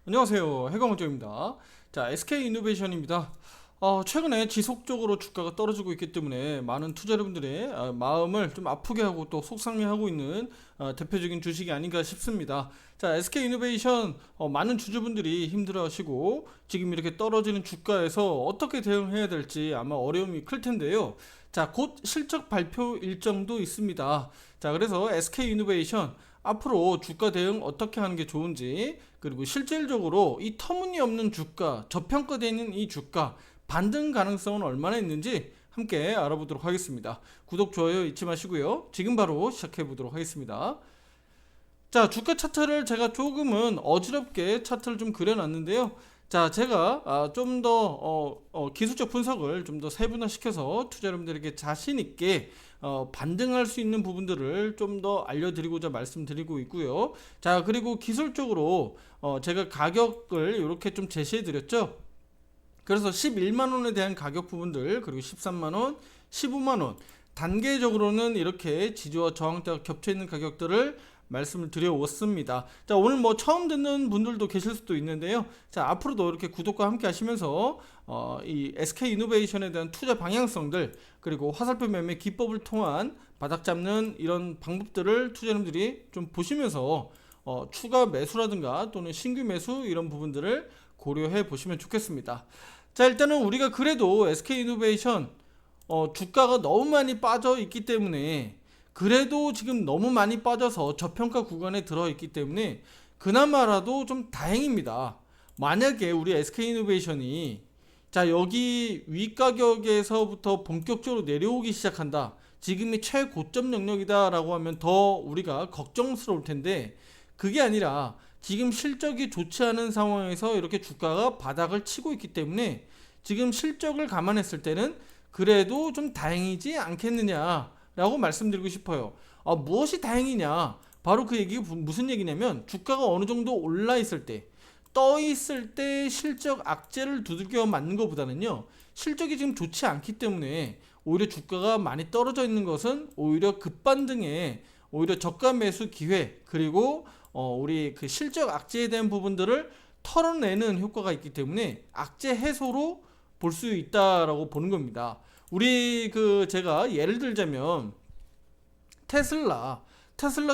안녕하세요. 해광원장입니다. 자, SK이노베이션입니다. 최근에 지속적으로 주가가 떨어지고 있기 때문에 많은 투자 여러분들의 마음을 좀 아프게 하고 또 속상해하고 있는 대표적인 주식이 아닌가 싶습니다. 자, SK이노베이션 많은 주주분들이 힘들어하시고 지금 이렇게 떨어지는 주가에서 어떻게 대응해야 될지 아마 어려움이 클 텐데요. 자, 곧 실적 발표 일정도 있습니다. 자, 그래서 SK이노베이션 앞으로 주가 대응 어떻게 하는 게 좋은지, 그리고 실질적으로 이 터무니없는 주가, 저평가되어 있는 이 주가 반등 가능성은 얼마나 있는지 함께 알아보도록 하겠습니다. 구독, 좋아요 잊지 마시고요. 지금 바로 시작해 보도록 하겠습니다. 자, 주가 차트를 제가 조금은 어지럽게 차트를 좀 그려놨는데요. 자, 제가 좀 더 기술적 분석을 좀 더 세분화시켜서 투자 여러분들에게 자신 있게 반등할 수 있는 부분들을 좀 더 알려드리고자 말씀드리고 있고요. 자, 그리고 기술적으로 제가 가격을 이렇게 좀 제시해드렸죠. 그래서 11만 원에 대한 가격 부분들, 그리고 13만 원, 15만 원 단계적으로는 이렇게 지지와 저항대가 겹쳐 있는 가격들을 말씀을 드려왔습니다. 자, 오늘 뭐 처음 듣는 분들도 계실 수도 있는데요. 자, 앞으로도 이렇게 구독과 함께 하시면서 이 SK이노베이션에 대한 투자 방향성들, 그리고 화살표 매매 기법을 통한 바닥 잡는 이런 방법들을 투자자분들이 좀 보시면서 추가 매수라든가 또는 신규 매수 이런 부분들을 고려해 보시면 좋겠습니다. 자, 일단은 우리가 그래도 SK이노베이션 주가가 너무 많이 빠져 있기 때문에, 그래도 지금 너무 많이 빠져서 저평가 구간에 들어있기 때문에 그나마라도 좀 다행입니다. 만약에 우리 SK이노베이션이 자, 여기 위 가격에서부터 본격적으로 내려오기 시작한다, 지금이 최고점 영역이다 라고 하면 더 우리가 걱정스러울 텐데, 그게 아니라 지금 실적이 좋지 않은 상황에서 이렇게 주가가 바닥을 치고 있기 때문에 지금 실적을 감안했을 때는 그래도 좀 다행이지 않겠느냐 라고 말씀드리고 싶어요. 무엇이 다행이냐? 바로 그 얘기가 무슨 얘기냐면, 주가가 어느 정도 올라 있을 때, 떠 있을 때 실적 악재를 두들겨 맞는 것보다는요, 실적이 지금 좋지 않기 때문에 오히려 주가가 많이 떨어져 있는 것은 오히려 급반등에 오히려 저가 매수 기회, 그리고 우리 그 실적 악재에 대한 부분들을 털어내는 효과가 있기 때문에 악재 해소로 볼 수 있다라고 보는 겁니다. 우리 그 제가 예를 들자면 테슬라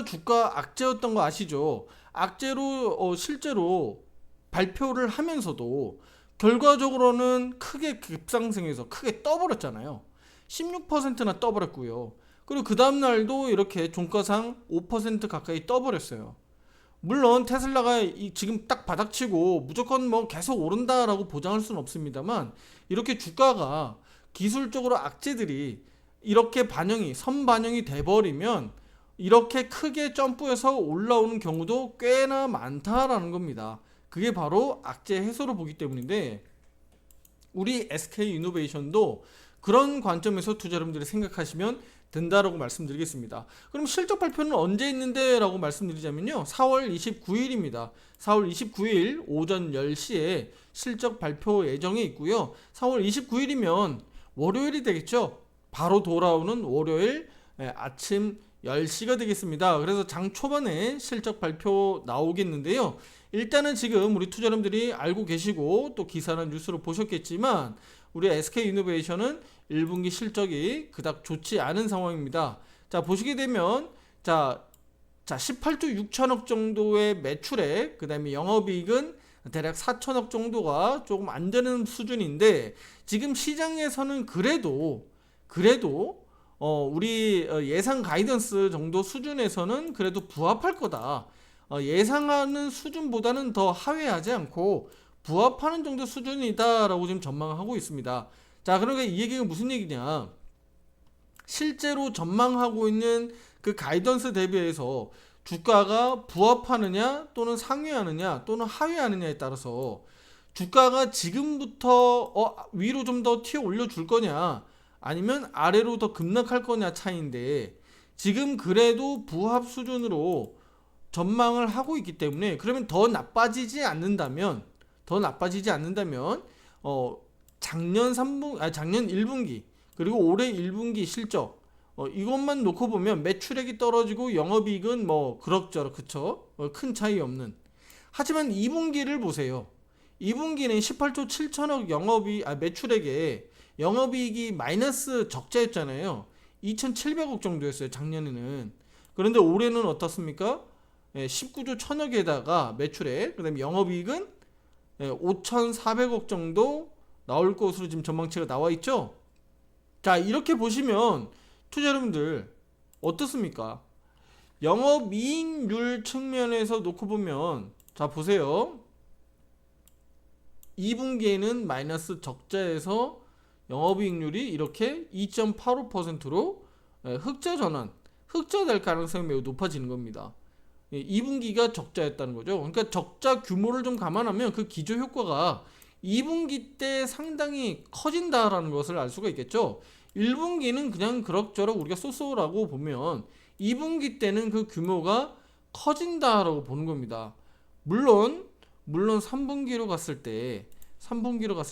주가 악재였던 거 아시죠? 악재로 실제로 발표를 하면서도 결과적으로는 크게 급상승해서 크게 떠버렸잖아요. 16%나 떠버렸고요. 그리고 그 다음날도 이렇게 종가상 5% 가까이 떠버렸어요. 물론 테슬라가 지금 딱 바닥치고 무조건 뭐 계속 오른다라고 보장할 수는 없습니다만, 이렇게 주가가 기술적으로 악재들이 이렇게 선반영이 돼버리면 이렇게 크게 점프해서 올라오는 경우도 꽤나 많다라는 겁니다. 그게 바로 악재 해소로 보기 때문인데, 우리 SK이노베이션도 그런 관점에서 투자 여러분들이 생각하시면 된다라고 말씀드리겠습니다. 그럼 실적 발표는 언제 있는데 라고 말씀드리자면요, 4월 29일입니다. 4월 29일 오전 10시에 실적 발표 예정이 있고요. 4월 29일이면 월요일이 되겠죠. 바로 돌아오는 월요일 아침 10시가 되겠습니다. 그래서 장 초반에 실적 발표 나오겠는데요. 일단은 지금 우리 투자 여러분들이 알고 계시고 또 기사나 뉴스로 보셨겠지만, 우리 SK이노베이션은 1분기 실적이 그닥 좋지 않은 상황입니다. 자, 보시게 되면 자 18조 6천억 정도의 매출액, 그 다음에 영업이익은 대략 4천억 정도가 조금 안 되는 수준인데, 지금 시장에서는 그래도 우리 예상 가이던스 정도 수준에서는 그래도 부합할 거다, 예상하는 수준보다는 더 하회하지 않고 부합하는 정도 수준이다라고 지금 전망하고 있습니다. 자, 그러니까 이 얘기가 무슨 얘기냐? 실제로 전망하고 있는 그 가이던스 대비해서 주가가 부합하느냐 또는 상회하느냐 또는 하회하느냐에 따라서 주가가 지금부터 위로 좀 더 튀어 올려 줄 거냐 아니면 아래로 더 급락할 거냐 차이인데, 지금 그래도 부합 수준으로 전망을 하고 있기 때문에, 그러면 더 나빠지지 않는다면 작년 1분기 그리고 올해 1분기 실적 이것만 놓고 보면 매출액이 떨어지고 영업이익은 뭐 그럭저럭, 그쵸? 큰 차이 없는. 하지만 2분기를 보세요. 2분기는 18조 7천억 매출액에 영업이익이 마이너스 적자였잖아요. 2,700억 정도였어요, 작년에는. 그런데 올해는 어떻습니까? 19조 1000억에다가 매출액, 그 다음에 영업이익은 5,400억 정도 나올 것으로 지금 전망치가 나와 있죠. 자, 이렇게 보시면 투자 여러분들 어떻습니까? 영업이익률 측면에서 놓고 보면, 자 보세요. 2분기에는 마이너스 적자에서 영업이익률이 이렇게 2.85%로 흑자 전환, 흑자 될 가능성이 매우 높아지는 겁니다. 2분기가 적자였다는 거죠. 그러니까 적자 규모를 좀 감안하면 그 기저 효과가 2분기 때 상당히 커진다라는 것을 알 수가 있겠죠. 1분기는 그냥 그럭저럭 우리가 쏘쏘라고 보면 2분기 때는 그 규모가 커진다라고 보는 겁니다. 물론 3분기로 갔을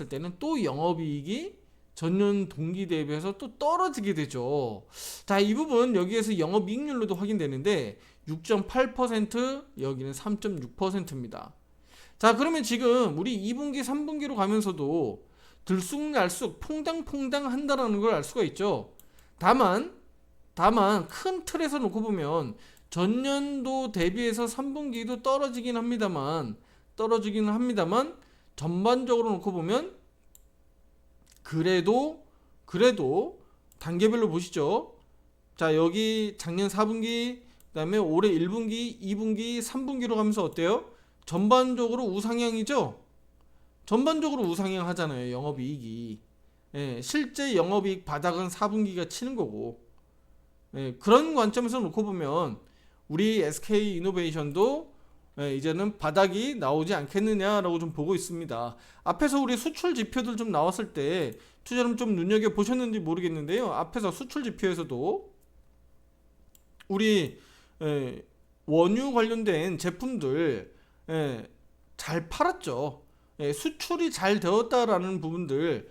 때는 또 영업이익이 전년 동기 대비해서 또 떨어지게 되죠. 자, 이 부분 여기에서 영업이익률로도 확인되는데 6.8%, 여기는 3.6%입니다. 자, 그러면 지금 우리 2분기, 3분기로 가면서도 들쑥날쑥 퐁당퐁당 한다라는 걸 알 수가 있죠. 다만 큰 틀에서 놓고 보면 전년도 대비해서 3분기도 떨어지긴 합니다만 전반적으로 놓고 보면 그래도 단계별로 보시죠. 자, 여기 작년 4분기, 그 다음에 올해 1분기, 2분기, 3분기로 가면서 어때요? 전반적으로 우상향이죠? 전반적으로 우상향 하잖아요, 영업이익이. 실제 영업이익 바닥은 4분기가 치는 거고. 그런 관점에서 놓고 보면 우리 SK이노베이션도 이제는 바닥이 나오지 않겠느냐라고 좀 보고 있습니다. 앞에서 우리 수출 지표들 좀 나왔을 때 투자자님 좀 눈여겨보셨는지 모르겠는데요. 앞에서 수출 지표에서도 우리 원유 관련된 제품들 잘 팔았죠. 수출이 잘 되었다라는 부분들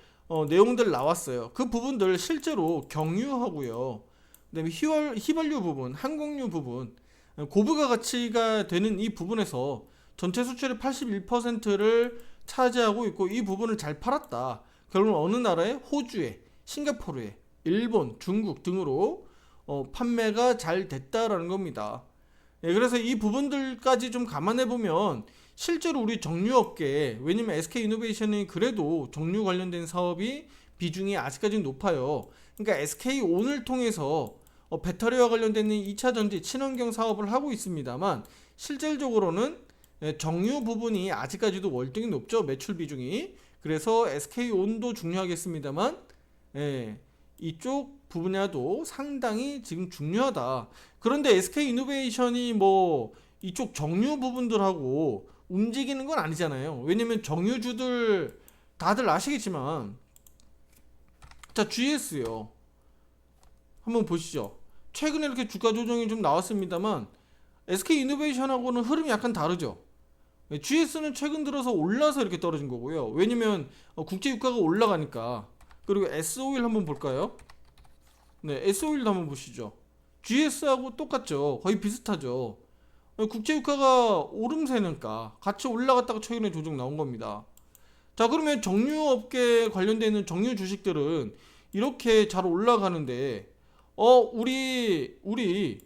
내용들 나왔어요. 그 부분들 실제로 경유하고요. 그다음에 휘발유 부분, 항공유 부분, 고부가 가치가 되는 이 부분에서 전체 수출의 81%를 차지하고 있고 이 부분을 잘 팔았다. 결국은 어느 나라에? 호주에, 싱가포르에, 일본, 중국 등으로 판매가 잘 됐다라는 겁니다. 그래서 이 부분들까지 좀 감안해 보면 실제로 우리 정유업계, 왜냐면 SK이노베이션이 그래도 정유 관련된 사업이 비중이 아직까지는 높아요. 그러니까 SK온을 통해서 배터리와 관련된 2차 전지 친환경 사업을 하고 있습니다만 실질적으로는 정유 부분이 아직까지도 월등히 높죠, 매출 비중이. 그래서 SK온도 중요하겠습니다만 이쪽 분야도 상당히 지금 중요하다. 그런데 SK이노베이션이 뭐 이쪽 정유 부분들하고 움직이는 건 아니잖아요. 왜냐면 정유주들 다들 아시겠지만, 자, GS요. 한번 보시죠. 최근에 이렇게 주가 조정이 좀 나왔습니다만 SK이노베이션하고는 흐름이 약간 다르죠. GS는 최근 들어서 올라서 이렇게 떨어진 거고요. 왜냐면 국제유가가 올라가니까. 그리고 S오일 한번 볼까요? 네, S오일도 한번 보시죠. GS하고 똑같죠. 거의 비슷하죠. 국제유가가 오름세니까 같이 올라갔다가 최근에 조정 나온 겁니다. 자, 그러면 정유업계 관련되어 있는 정유 주식들은 이렇게 잘 올라가는데 우리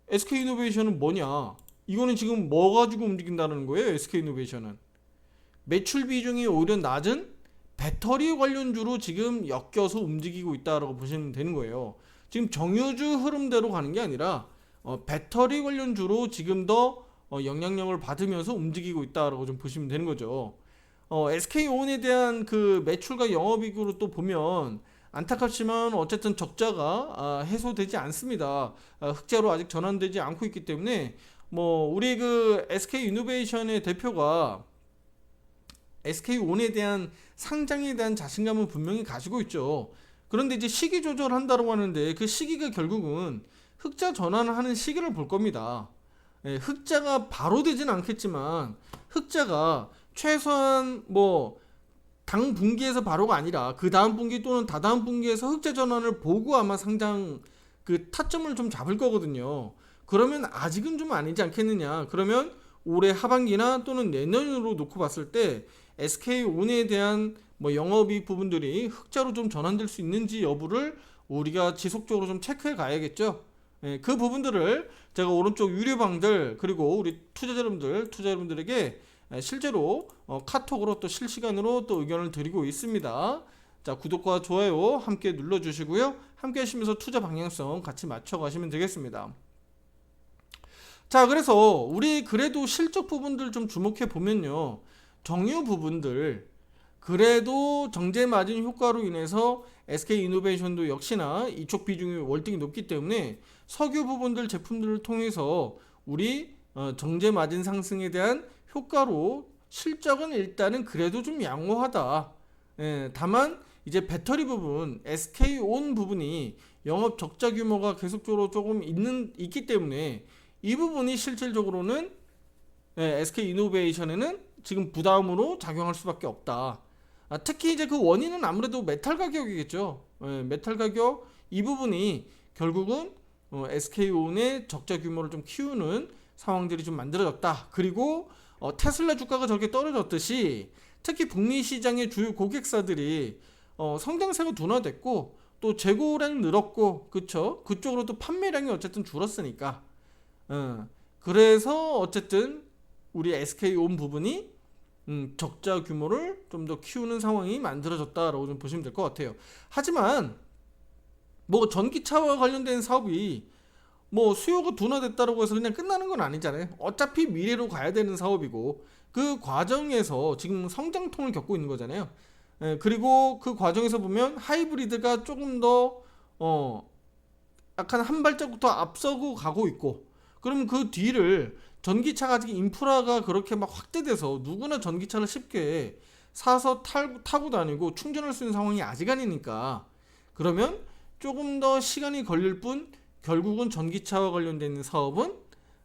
SK이노베이션은 뭐냐? 이거는 지금 뭐 가지고 움직인다는 거예요? SK이노베이션은 매출 비중이 오히려 낮은 배터리 관련주로 지금 엮여서 움직이고 있다라고 보시면 되는 거예요. 지금 정유주 흐름대로 가는 게 아니라 배터리 관련주로 지금 더 영향력을 받으면서 움직이고 있다라고 좀 보시면 되는 거죠. SK온에 대한 그 매출과 영업이익으로 또 보면 안타깝지만 어쨌든 적자가 해소되지 않습니다. 흑자로 아직 전환되지 않고 있기 때문에 뭐 우리 그 SK이노베이션의 대표가 SK온에 대한 상장에 대한 자신감은 분명히 가지고 있죠. 그런데 이제 시기 조절한다고 하는데 그 시기가 결국은 흑자 전환을 하는 시기를 볼 겁니다. 흑자가 바로 되진 않겠지만 흑자가 최소한 뭐 당 분기에서 바로가 아니라 그 다음 분기 또는 다다음 분기에서 흑자 전환을 보고 아마 상장 그 타점을 좀 잡을 거거든요. 그러면 아직은 좀 아니지 않겠느냐. 그러면 올해 하반기나 또는 내년으로 놓고 봤을 때 SK온에 대한 뭐 영업이익 부분들이 흑자로 좀 전환될 수 있는지 여부를 우리가 지속적으로 좀 체크해 가야겠죠. 예, 그 부분들을 제가 오른쪽 유료방들 그리고 우리 투자자분들에게 실제로 카톡으로 또 실시간으로 또 의견을 드리고 있습니다. 자, 구독과 좋아요 함께 눌러주시고요. 함께 하시면서 투자 방향성 같이 맞춰가시면 되겠습니다. 자, 그래서 우리 그래도 실적 부분들 좀 주목해 보면요. 정유 부분들 그래도 정제 마진 효과로 인해서 SK이노베이션도 역시나 이쪽 비중이 월등히 높기 때문에 석유 부분들 제품들을 통해서 우리 정제 마진 상승에 대한 효과로 실적은 일단은 그래도 좀 양호하다. 예, 다만 이제 배터리 부분, SK온 부분이 영업 적자 규모가 계속적으로 조금 있기 때문에 이 부분이 실질적으로는 SK이노베이션에는 지금 부담으로 작용할 수밖에 없다. 특히 이제 그 원인은 아무래도 메탈 가격이겠죠. 메탈 가격 이 부분이 결국은 SK온의 적자 규모를 좀 키우는 상황들이 좀 만들어졌다. 그리고 테슬라 주가가 저렇게 떨어졌듯이 특히 북미 시장의 주요 고객사들이 성장세가 둔화됐고 또 재고량이 늘었고 그쵸? 그쪽으로 또 판매량이 어쨌든 줄었으니까 그래서 어쨌든 우리 SK온 부분이 적자 규모를 좀 더 키우는 상황이 만들어졌다라고 좀 보시면 될 것 같아요. 하지만 뭐 전기차와 관련된 사업이 뭐 수요가 둔화됐다라고 해서 그냥 끝나는 건 아니잖아요. 어차피 미래로 가야 되는 사업이고 그 과정에서 지금 성장통을 겪고 있는 거잖아요. 그리고 그 과정에서 보면 하이브리드가 조금 더 약간 한 발자국 더 앞서고 가고 있고 그럼 그 뒤를 전기차가 아직 인프라가 그렇게 막 확대돼서 누구나 전기차를 쉽게 사서 타고 다니고 충전할 수 있는 상황이 아직 아니니까 그러면 조금 더 시간이 걸릴 뿐 결국은 전기차와 관련된 사업은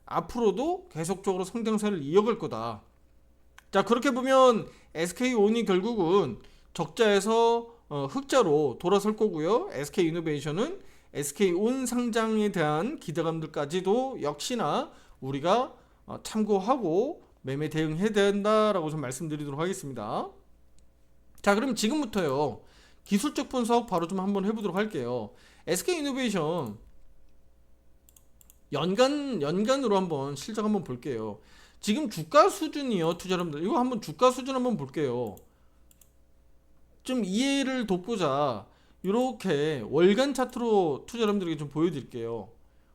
앞으로도 계속적으로 성장세를 이어갈 거다. 자, 그렇게 보면 SK온이 결국은 적자에서 흑자로 돌아설 거고요. SK이노베이션은 SK온 상장에 대한 기대감들까지도 역시나 우리가 참고하고 매매 대응해야 된다라고 좀 말씀드리도록 하겠습니다. 자, 그럼 지금부터요. 기술적 분석 바로 좀 한번 해보도록 할게요. SK이노베이션 연간으로 한번 실적 한번 볼게요. 지금 주가 수준이요, 투자 여러분들. 이거 한번 주가 수준 한번 볼게요. 좀 이해를 돕고자 이렇게 월간 차트로 투자 여러분들에게 좀 보여드릴게요.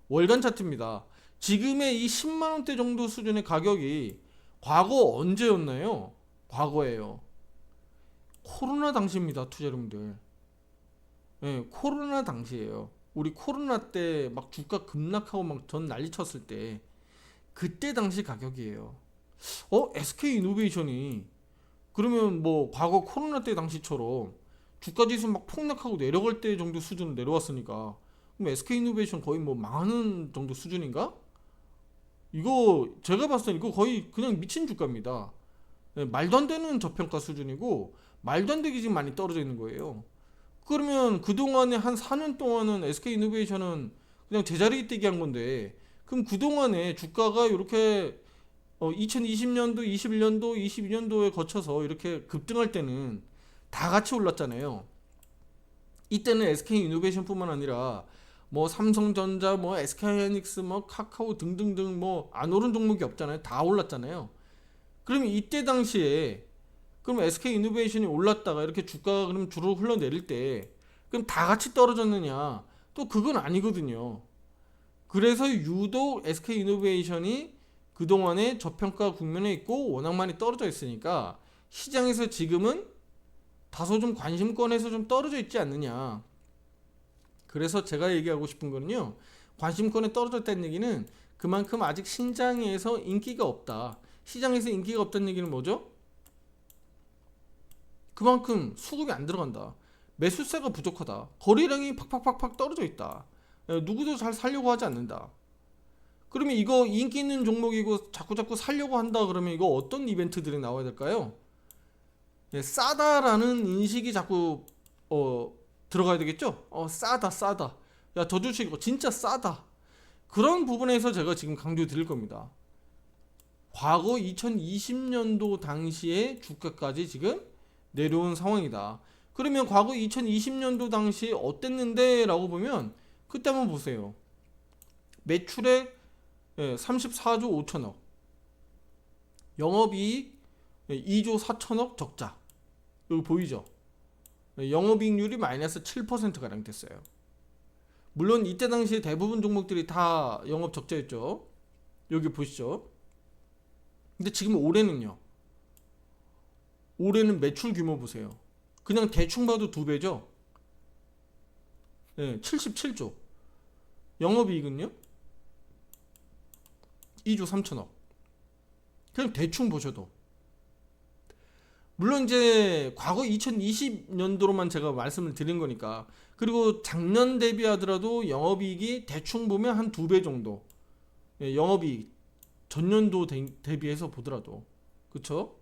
월간 차트입니다. 지금의 이 10만원대 정도 수준의 가격이 과거 언제였나요? 과거예요. 코로나 당시입니다, 투자 여러분들. 네, 코로나 당시예요. 우리 코로나 때 막 주가 급락하고 막 전 난리 쳤을 때 그때 당시 가격이에요. SK이노베이션이 그러면 뭐 과거 코로나 때 당시처럼 주가 지수 막 폭락하고 내려갈 때 정도 수준으로 내려왔으니까 그럼 SK이노베이션 거의 뭐 망하는 정도 수준인가? 이거 제가 봤을 때 이거 거의 그냥 미친 주가입니다. 네, 말도 안 되는 저평가 수준이고 말도 안 되게 지금 많이 떨어져 있는 거예요. 그러면 그동안에 한 4년 동안은 SK이노베이션은 그냥 제자리 뛰기 한 건데 그럼 그동안에 주가가 이렇게 2020년도, 21년도, 22년도에 거쳐서 이렇게 급등할 때는 다 같이 올랐잖아요. 이때는 SK이노베이션뿐만 아니라 뭐 삼성전자, 뭐 SK하이닉스, 뭐 카카오 등등등 뭐 안 오른 종목이 없잖아요. 다 올랐잖아요. 그러면 이때 당시에 그럼 SK이노베이션이 올랐다가 이렇게 주가가 그럼 주로 흘러내릴 때 그럼 다 같이 떨어졌느냐? 또 그건 아니거든요. 그래서 유독 SK이노베이션이 그동안에 저평가 국면에 있고 워낙 많이 떨어져 있으니까 시장에서 지금은 다소 좀 관심권에서 좀 떨어져 있지 않느냐. 그래서 제가 얘기하고 싶은 거는요. 관심권에 떨어졌다는 얘기는 그만큼 아직 시장에서 인기가 없다. 시장에서 인기가 없다는 얘기는 뭐죠? 그만큼 수급이 안 들어간다. 매수세가 부족하다. 거래량이 팍팍팍팍 떨어져 있다. 누구도 잘 살려고 하지 않는다. 그러면 이거 인기 있는 종목이고 자꾸자꾸 살려고 한다 그러면 이거 어떤 이벤트들이 나와야 될까요? 싸다라는 인식이 자꾸 들어가야 되겠죠? 싸다. 야, 저 주식 이거 진짜 싸다. 그런 부분에서 제가 지금 강조 드릴 겁니다. 과거 2020년도 당시의 주가까지 지금 내려온 상황이다. 그러면 과거 2020년도 당시 어땠는데 라고 보면 그때 한번 보세요. 매출액 34조 5천억, 영업이익 2조 4천억 적자. 여기 보이죠? 영업이익률이 마이너스 7%가량 됐어요. 물론 이때 당시에 대부분 종목들이 다 영업 적자였죠. 여기 보시죠. 근데 지금 올해는요. 올해는 매출 규모 보세요. 그냥 대충 봐도 2배죠. 77조. 영업이익은요? 2조 3천억. 그냥 대충 보셔도. 물론 이제 과거 2020년도로만 제가 말씀을 드린 거니까. 그리고 작년 대비하더라도 영업이익이 대충 보면 한 2배 정도. 영업이익 전년도 대비해서 보더라도. 그쵸?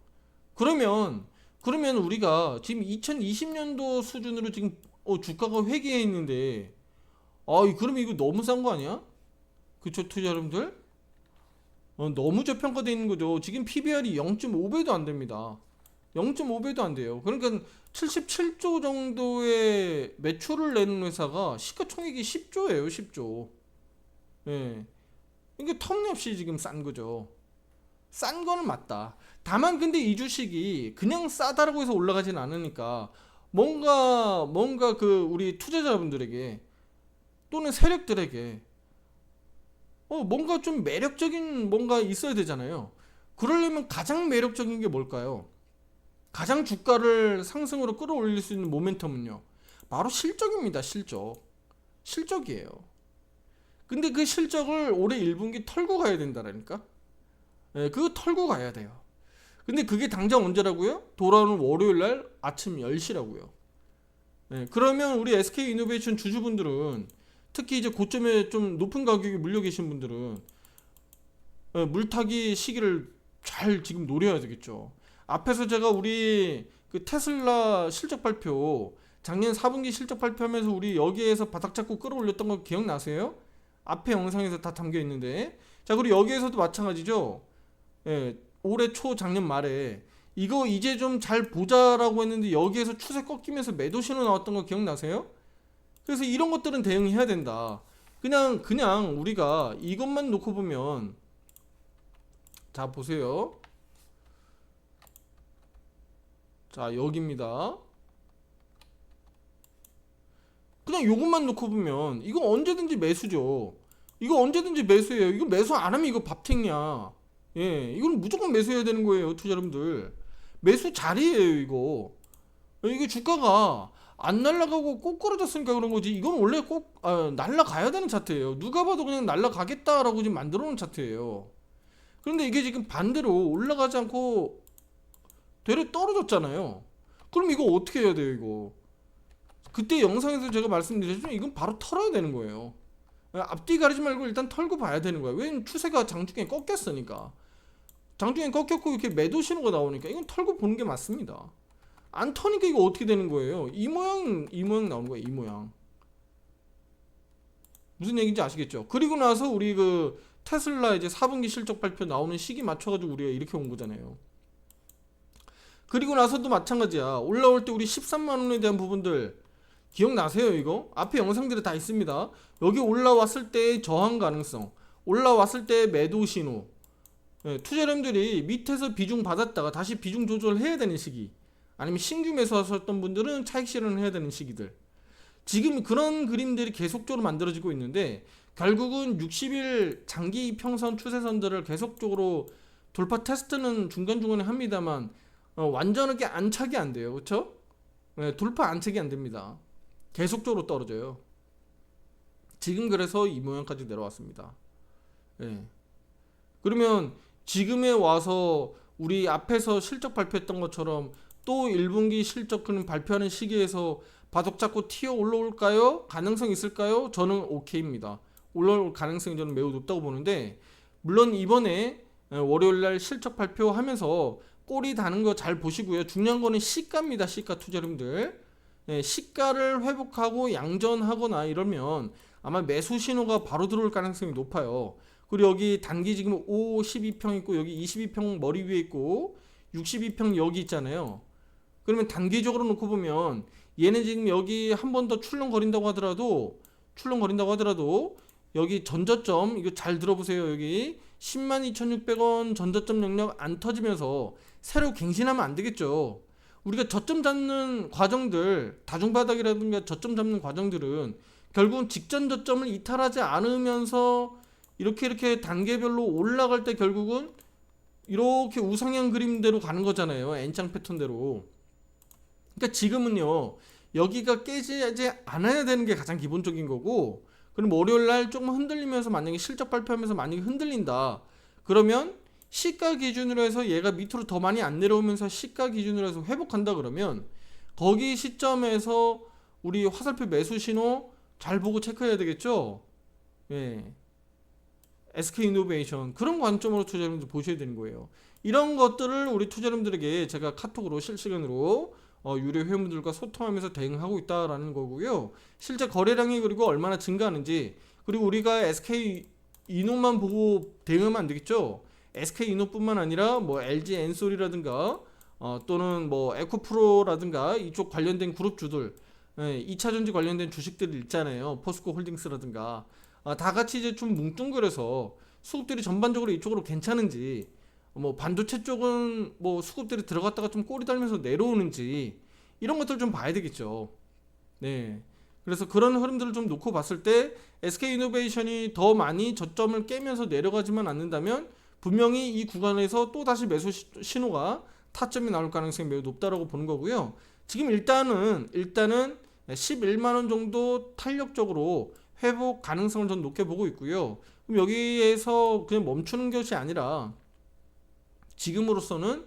그러면 우리가 지금 2020년도 수준으로 지금 주가가 회귀해 있는데 그러면 이거 너무 싼 거 아니야? 그쵸, 투자 여러분들? 너무 저평가되어 있는 거죠. 지금 PBR이 0.5배도 안 됩니다. 0.5배도 안 돼요. 그러니까 77조 정도의 매출을 내는 회사가 시가총액이 10조예요, 10조. 예. 이게 터무니없이 지금 싼 거죠. 싼 거는 맞다. 다만 근데 이 주식이 그냥 싸다라고 해서 올라가진 않으니까 뭔가 그 우리 투자자분들에게 또는 세력들에게 뭔가 좀 매력적인 뭔가 있어야 되잖아요. 그러려면 가장 매력적인 게 뭘까요? 가장 주가를 상승으로 끌어올릴 수 있는 모멘텀은요. 바로 실적입니다. 실적이에요. 근데 그 실적을 올해 1분기 털고 가야 된다라니까. 그거 털고 가야 돼요. 근데 그게 당장 언제라고요? 돌아오는 월요일날 아침 10시라고요. 그러면 우리 SK이노베이션 주주분들은 특히 이제 고점에 좀 높은 가격에 물려 계신 분들은 물타기 시기를 잘 지금 노려야 되겠죠. 앞에서 제가 우리 그 테슬라 실적 발표 작년 4분기 실적 발표하면서 우리 여기에서 바닥 잡고 끌어올렸던 거 기억나세요? 앞에 영상에서 다 담겨 있는데, 자 그리고 여기에서도 마찬가지죠. 올해 초 작년 말에 이거 이제 좀 잘 보자라고 했는데 여기에서 추세 꺾이면서 매도 신호 나왔던 거 기억나세요? 그래서 이런 것들은 대응해야 된다. 그냥 우리가 이것만 놓고 보면, 자 보세요. 자 여기입니다. 그냥 요것만 놓고 보면 이거 언제든지 매수죠. 이거 언제든지 매수예요. 이거 매수 안 하면 이거 밥탱이야. 이건 무조건 매수해야 되는 거예요, 투자 여러분들. 매수 자리예요, 이거. 이게 주가가 안 날아가고 꼭 떨어졌으니까 그런 거지. 이건 원래 꼭 날아가야 되는 차트예요. 누가 봐도 그냥 날아가겠다라고 지금 만들어 놓은 차트예요. 그런데 이게 지금 반대로 올라가지 않고 되려 떨어졌잖아요. 그럼 이거 어떻게 해야 돼요, 이거? 그때 영상에서 제가 말씀드렸죠. 이건 바로 털어야 되는 거예요. 앞뒤 가리지 말고 일단 털고 봐야 되는 거야. 왜냐면 추세가 장중에 꺾였으니까. 장중에 꺾였고 이렇게 매도 신호가 나오니까 이건 털고 보는 게 맞습니다. 안 터니까 이거 어떻게 되는 거예요? 이 모양 나오는 거예요. 이 모양. 무슨 얘기인지 아시겠죠? 그리고 나서 우리 그 테슬라 이제 4분기 실적 발표 나오는 시기 맞춰가지고 우리가 이렇게 온 거잖아요. 그리고 나서도 마찬가지야. 올라올 때 우리 13만 원에 대한 부분들 기억나세요? 이거 앞에 영상들이 다 있습니다. 여기 올라왔을 때의 저항 가능성, 올라왔을 때의 매도 신호, 투자자님들이 밑에서 비중 받았다가 다시 비중 조절해야 되는 시기, 아니면 신규 매수하셨던 분들은 차익 실현을 해야 되는 시기들, 지금 그런 그림들이 계속적으로 만들어지고 있는데 결국은 60일 장기 평선 추세선들을 계속적으로 돌파 테스트는 중간중간에 합니다만 완전하게 안착이 안 돼요. 그렇죠? 돌파 안착이 안 됩니다. 계속적으로 떨어져요. 지금 그래서 이 모양까지 내려왔습니다. 그러면 지금에 와서 우리 앞에서 실적 발표했던 것처럼 또 1분기 실적은 발표하는 시기에서 바닥 잡고 튀어 올라올까요? 가능성 있을까요? 저는 오케이입니다. 올라올 가능성이 저는 매우 높다고 보는데, 물론 이번에 월요일날 실적 발표하면서 꼬리 다는 거 잘 보시고요. 중요한 거는 시가입니다. 시가 투자 여러분들. 시가를 회복하고 양전하거나 이러면 아마 매수 신호가 바로 들어올 가능성이 높아요. 그리고 여기 단기 지금 52평 있고 여기 22평 머리 위에 있고 62평 여기 있잖아요. 그러면 단기적으로 놓고 보면 얘는 지금 여기 한 번 더 출렁거린다고 하더라도 여기 전저점 이거 잘 들어보세요. 여기 102,600원 전저점 영역 안 터지면서 새로 갱신하면 안 되겠죠. 우리가 저점 잡는 과정들, 다중바닥이라든가 저점 잡는 과정들은 결국은 직전 저점을 이탈하지 않으면서 이렇게 단계별로 올라갈 때 결국은 이렇게 우상향 그림대로 가는 거잖아요. N장 패턴대로. 그러니까 지금은요, 여기가 깨지지 않아야 되는 게 가장 기본적인 거고, 그럼 월요일날 조금 흔들리면서 만약에 실적 발표하면서 만약에 흔들린다 그러면 시가 기준으로 해서 얘가 밑으로 더 많이 안 내려오면서 시가 기준으로 해서 회복한다 그러면 거기 시점에서 우리 화살표 매수 신호 잘 보고 체크해야 되겠죠. 예. SK이노베이션 그런 관점으로 투자자분들 보셔야 되는 거예요. 이런 것들을 우리 투자자분들에게 제가 카톡으로 실시간으로 유료 회원분들과 소통하면서 대응하고 있다라는 거고요. 실제 거래량이 그리고 얼마나 증가하는지, 그리고 우리가 SK 이노만 보고 대응하면 안 되겠죠. SK 이노뿐만 아니라 뭐 LG 엔솔이라든가 또는 뭐 에코프로라든가 이쪽 관련된 그룹주들, 2차전지 관련된 주식들이 있잖아요. 포스코 홀딩스라든가 다 같이 이제 좀 뭉뚱그려서 수급들이 전반적으로 이쪽으로 괜찮은지, 뭐 반도체 쪽은 뭐 수급들이 들어갔다가 좀 꼬리 달면서 내려오는지 이런 것들 좀 봐야 되겠죠. 네. 그래서 그런 흐름들을 좀 놓고 봤을 때 SK이노베이션이 더 많이 저점을 깨면서 내려가지만 않는다면 분명히 이 구간에서 또 다시 매수 신호가 타점이 나올 가능성이 매우 높다라고 보는 거고요. 지금 일단은 11만 원 정도 탄력적으로 회복 가능성을 전 높게 보고 있고요. 그럼 여기에서 그냥 멈추는 것이 아니라 지금으로서는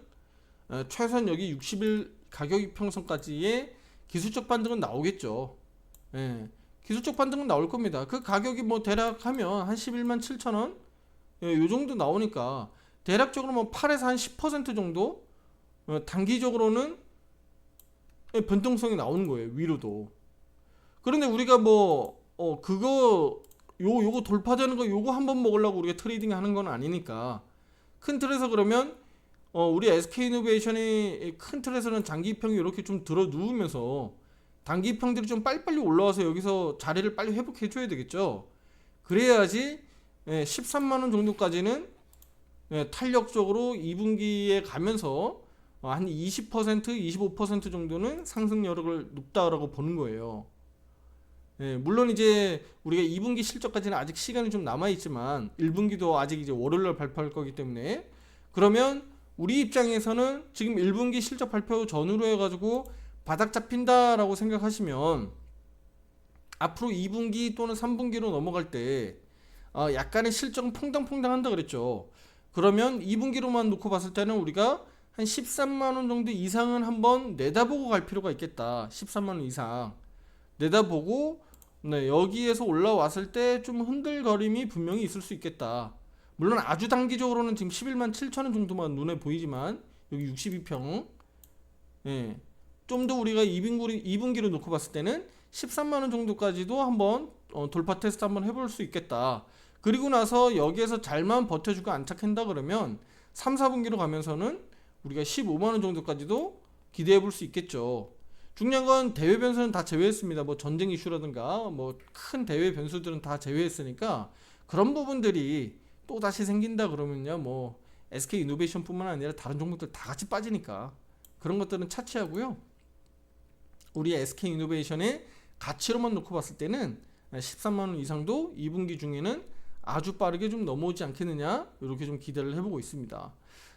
최소한 여기 60일 가격 이평선까지의 기술적 반등은 나오겠죠. 예, 기술적 반등은 나올 겁니다. 그 가격이 뭐 대략 하면 한 11만 7천 원? 예, 요 정도 나오니까 대략적으로 뭐 8에서 한 10% 정도 단기적으로는 변동성이 나오는 거예요. 위로도. 그런데 우리가 뭐 요거 돌파되는 거 요거 한번 먹으려고 우리가 트레이딩 하는 건 아니니까 큰 틀에서 그러면 우리 SK이노베이션이 큰 틀에서는 장기평이 이렇게 좀 들어 누우면서 단기평들이 좀 빨리빨리 올라와서 여기서 자리를 빨리 회복해 줘야 되겠죠. 그래야지 13만원 정도까지는 탄력적으로 2분기에 가면서 한 20%, 25% 정도는 상승 여력을 높다라고 보는 거예요. 물론 이제 우리가 2분기 실적까지는 아직 시간이 좀 남아있지만 1분기도 아직 이제 월요일날 발표할 거기 때문에 그러면 우리 입장에서는 지금 1분기 실적 발표 전후로 해가지고 바닥 잡힌다라고 생각하시면 앞으로 2분기 또는 3분기로 넘어갈 때 약간의 실적은 퐁당퐁당 한다 그랬죠. 그러면 2분기로만 놓고 봤을 때는 우리가 한 13만원 정도 이상은 한번 내다보고 갈 필요가 있겠다. 13만원 이상 내다보고 여기에서 올라왔을 때 좀 흔들거림이 분명히 있을 수 있겠다. 물론 아주 단기적으로는 지금 11만 7천원 정도만 눈에 보이지만 여기 62평 좀 더 우리가 2분기로 놓고 봤을 때는 13만원 정도까지도 한번 돌파 테스트 한번 해볼 수 있겠다. 그리고 나서 여기에서 잘만 버텨주고 안착한다 그러면 3, 4분기로 가면서는 우리가 15만원 정도까지도 기대해 볼 수 있겠죠. 중요한 건 대외 변수는 다 제외했습니다. 뭐 전쟁 이슈라든가 뭐 큰 대외 변수들은 다 제외했으니까 그런 부분들이 또 다시 생긴다 그러면요, 뭐 SK이노베이션뿐만 아니라 다른 종목들 다 같이 빠지니까 그런 것들은 차치하고요. 우리 SK이노베이션의 가치로만 놓고 봤을 때는 13만원 이상도 2분기 중에는 아주 빠르게 좀 넘어오지 않겠느냐 이렇게 좀 기대를 해보고 있습니다.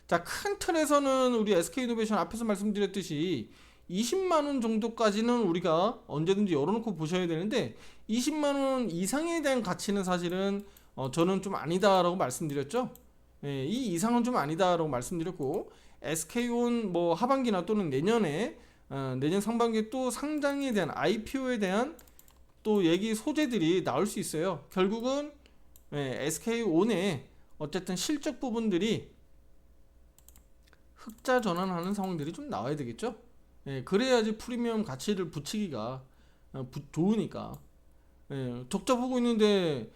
자, 큰 틀에서는 우리 SK이노베이션 앞에서 말씀드렸듯이 20만원 정도까지는 우리가 언제든지 열어놓고 보셔야 되는데 20만원 이상에 대한 가치는 사실은 저는 좀 아니다라고 말씀드렸죠. 이 이상은 좀 아니다라고 말씀드렸고 SK온 뭐 하반기나 또는 내년에 내년 상반기에 또 상장에 대한 IPO에 대한 또 얘기 소재들이 나올 수 있어요. 결국은 SK온의 어쨌든 실적 부분들이 흑자 전환하는 상황들이 좀 나와야 되겠죠. 그래야지 프리미엄 가치를 붙이기가 좋으니까. 적자 보고 있는데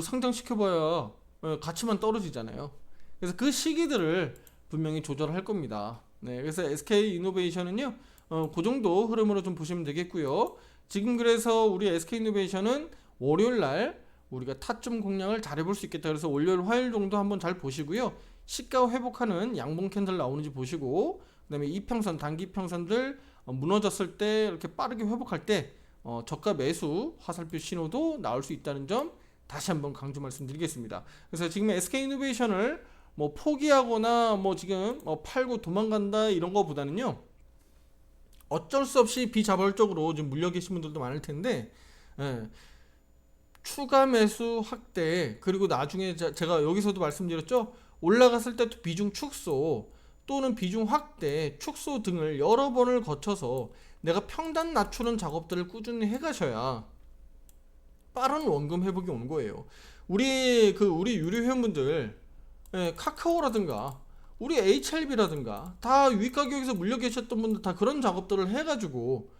상장시켜봐야 가치만 떨어지잖아요. 그래서 그 시기들을 분명히 조절을 할 겁니다. 네, 그래서 SK이노베이션은요, 그 정도 흐름으로 좀 보시면 되겠고요. 지금 그래서 우리 SK이노베이션은 월요일 날 우리가 타점 공략을 잘 해볼 수 있겠다. 그래서 월요일, 화요일 정도 한번 잘 보시고요. 시가 회복하는 양봉 캔들 나오는지 보시고, 그다음에 이평선, 단기 평선들 무너졌을 때 이렇게 빠르게 회복할 때 저가 매수 화살표 신호도 나올 수 있다는 점 다시 한번 강조 말씀드리겠습니다. 그래서 지금 SK이노베이션을 뭐 포기하거나 뭐 지금 팔고 도망간다 이런 거보다는요, 어쩔 수 없이 비자발적으로 지금 물려 계신 분들도 많을 텐데, 예, 추가 매수 확대, 그리고 나중에 제가 여기서도 말씀드렸죠, 올라갔을 때 비중 축소 또는 비중 확대, 축소 등을 여러 번을 거쳐서 내가 평단 낮추는 작업들을 꾸준히 해가셔야 빠른 원금 회복이 오는 거예요. 우리 유료 회원분들, 카카오라든가 우리 HLB라든가 다 윗가격에서 물려 계셨던 분들 다 그런 작업들을 해가지고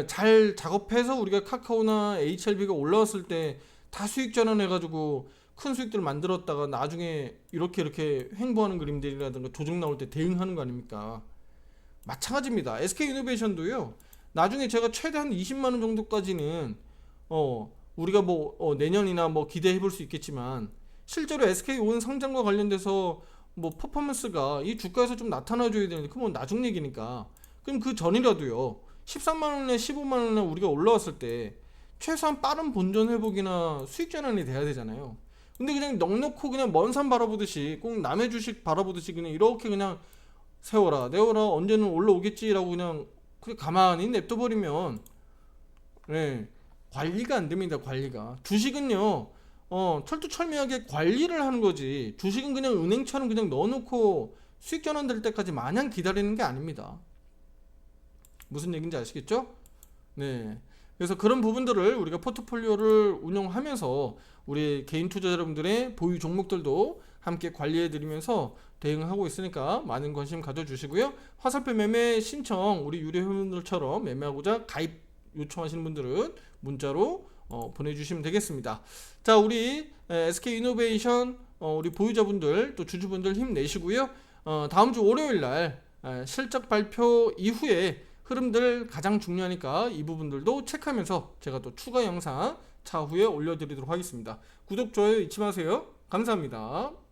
잘 작업해서 우리가 카카오나 HLB가 올라왔을 때 다 수익 전환해가지고 큰 수익들을 만들었다가 나중에 이렇게 횡보하는 그림들이라든가 조정 나올 때 대응하는 거 아닙니까? 마찬가지입니다. SK이노베이션도요, 나중에 제가 최대한 20만원 정도까지는 우리가 뭐 내년이나 뭐 기대해 볼 수 있겠지만, 실제로 SK온 상장과 관련돼서 뭐 퍼포먼스가 이 주가에서 좀 나타나줘야 되는데 그건 나중 얘기니까, 그럼 그 전이라도요 13만원에 15만원에 우리가 올라왔을 때 최소한 빠른 본전 회복이나 수익 전환이 돼야 되잖아요. 근데 그냥 넉넉고 그냥 먼 산 바라보듯이, 꼭 남의 주식 바라보듯이 그냥 이렇게 그냥 세워라 내워라 언제는 올라오겠지라고 그냥 가만히 냅둬 버리면, 네, 관리가 안 됩니다. 관리가. 주식은요, 철두철미하게 관리를 하는 거지, 주식은 그냥 은행처럼 그냥 넣어놓고 수익 전환될 때까지 마냥 기다리는 게 아닙니다. 무슨 얘기인지 아시겠죠? 네. 그래서 그런 부분들을 우리가 포트폴리오를 운영하면서 우리 개인 투자자 여러분들의 보유 종목들도 함께 관리해 드리면서 대응하고 있으니까 많은 관심 가져주시고요. 화살표 매매 신청, 우리 유료 회원들처럼 매매하고자 가입 요청하시는 분들은 문자로 보내주시면 되겠습니다. 자, 우리 SK이노베이션 우리 보유자분들 또 주주분들 힘내시고요. 다음 주 월요일날 실적 발표 이후에 흐름들 가장 중요하니까 이 부분들도 체크하면서 제가 또 추가 영상 차후에 올려드리도록 하겠습니다. 구독, 좋아요 잊지 마세요. 감사합니다.